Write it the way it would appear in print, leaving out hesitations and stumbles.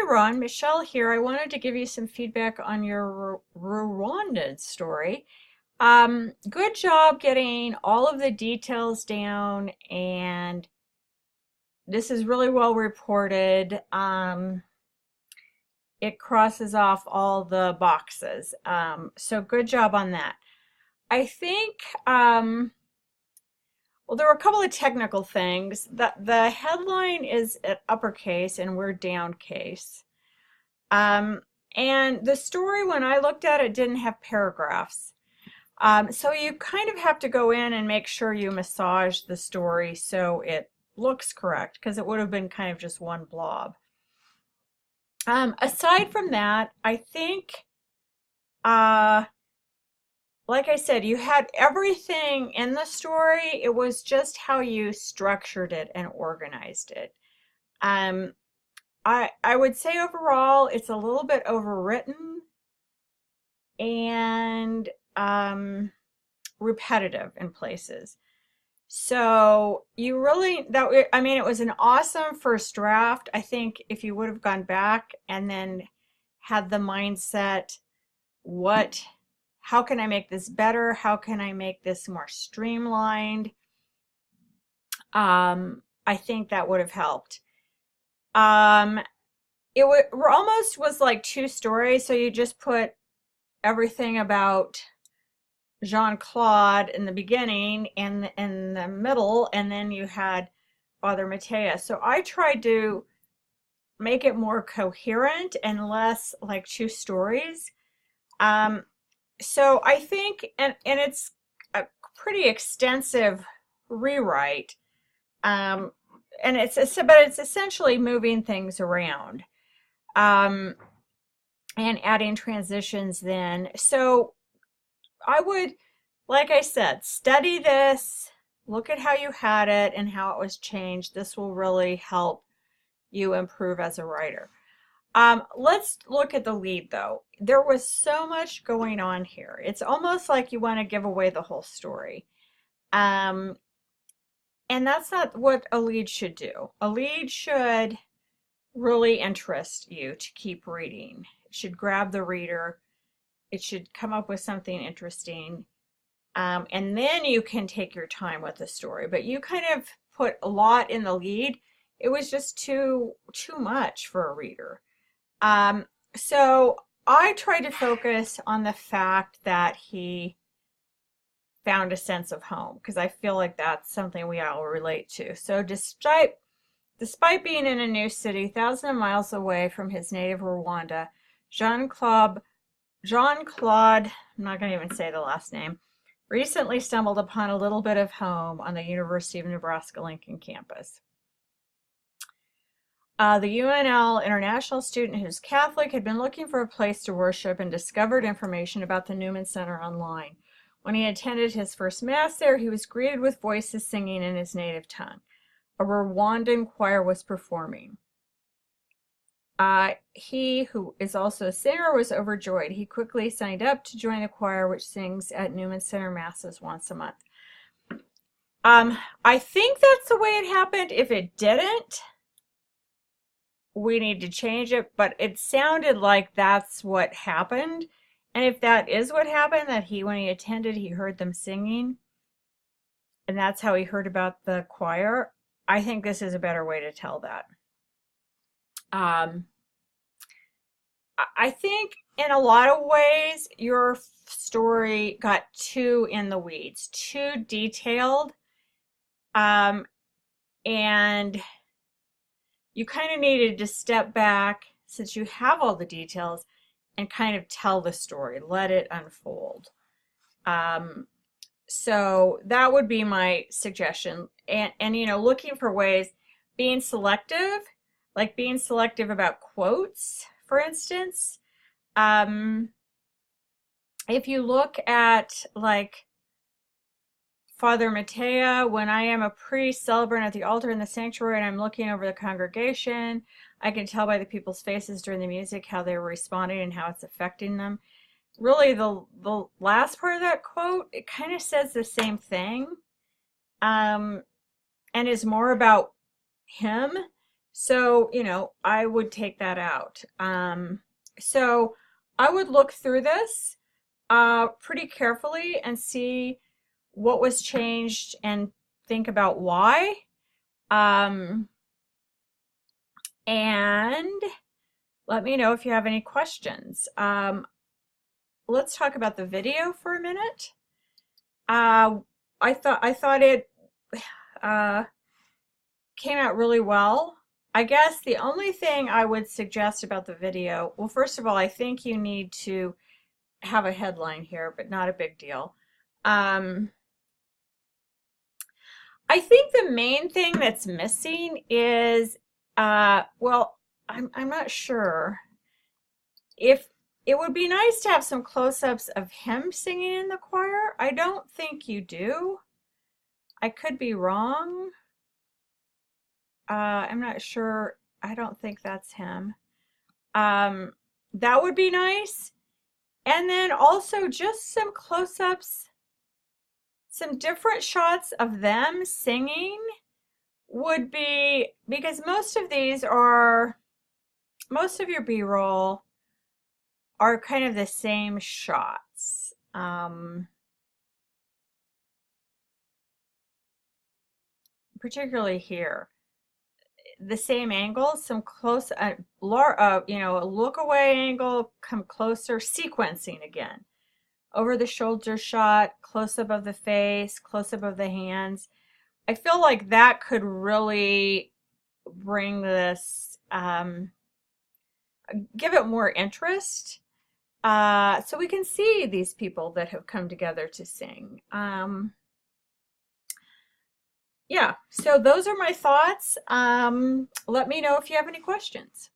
Hi Ron, Michelle here. I wanted to give you some feedback on your Rwandan story. Good job getting all of the details down, and this is really well reported. It crosses off all the boxes. So good job on that. I think, well, there were a couple of technical things. The headline is at uppercase and we're downcase. Um, and the story, when I looked at it, didn't have paragraphs. So you kind of have to go in and make sure you massage the story so it looks correct, because it would have been kind of just one blob. Aside from that, I think, uh, like I said, you had everything in the story. It was just how you structured it and organized it. Um, I would say overall it's a little bit overwritten and repetitive in places. So you really I mean, it was an awesome first draft. I think if you would have gone back and then had the mindset, what, how can I make this better? How can I make this more streamlined? I think that would have helped. Um, it would almost was like two stories, so you just put everything about Jean-Claude in the beginning and in the middle, and then you had Father Matthias. So I tried to make it more coherent and less like two stories. Um, so I think, and it's a pretty extensive rewrite, um, and but it's essentially moving things around, um, and adding transitions then. So I would, like I said, study this, look at how you had it and how it was changed. This will really help you improve as a writer. Let's look at the lead though. There was so much going on here. It's almost like you want to give away the whole story. Um, and that's not what a lead should do. A lead should really interest you to keep reading. It should grab the reader. It should come up with something interesting. And then you can take your time with the story. But you kind of put a lot in the lead. It was just too much for a reader. Um, so I tried to focus on the fact that he found a sense of home, because I feel like that's something we all relate to. So despite being in a new city, thousands of miles away from his native Rwanda, Jean-Claude, I'm not going to even say the last name, recently stumbled upon a little bit of home on the University of Nebraska-Lincoln campus. The UNL international student who's Catholic had been looking for a place to worship and discovered information about the Newman Center online. When he attended his first Mass there, he was greeted with voices singing in his native tongue. A Rwandan choir was performing. He, who is also a singer, was overjoyed. He quickly signed up to join the choir, which sings at Newman Center Masses once a month. I think that's the way it happened. If it didn't, we need to change it, but it sounded like that's what happened. And if that is what happened, that when he attended, he heard them singing, and that's how he heard about the choir, I think this is a better way to tell that. I think in a lot of ways, your story got too in the weeds, too detailed, and you kind of needed to step back since you have all the details and kind of tell the story, let it unfold. So that would be my suggestion. And you know, looking for ways, being selective, like being selective about quotes, for instance. If you look at like Father Matteo, when I am a priest celebrant at the altar in the sanctuary and I'm looking over the congregation, I can tell by the people's faces during the music how they're responding and how it's affecting them. Really, the last part of that quote, it kind of says the same thing, and is more about him. So, I would take that out. So I would look through this pretty carefully and see what was changed and think about why. Um, and let me know if you have any questions. Let's talk about the video for a minute. I thought it uh, came out really well. I guess the only thing I would suggest about the video, well, first of all, I think you need to have a headline here, but not a big deal. Um, I think the main thing that's missing is, well, I'm not sure if it would be nice to have some close-ups of him singing in the choir. I don't think you do. I could be wrong. I'm not sure. I don't think that's him. Um, that would be nice. And then also just some close-ups, some different shots of them singing would be, because most of your B-roll are kind of the same shots. Particularly here. The same angle, some close, a look away angle, come closer, sequencing again. Over the shoulder shot, close up of the face, close up of the hands. I feel like that could really bring this, give it more interest. So we can see these people that have come together to sing. Yeah, so those are my thoughts. Let me know if you have any questions.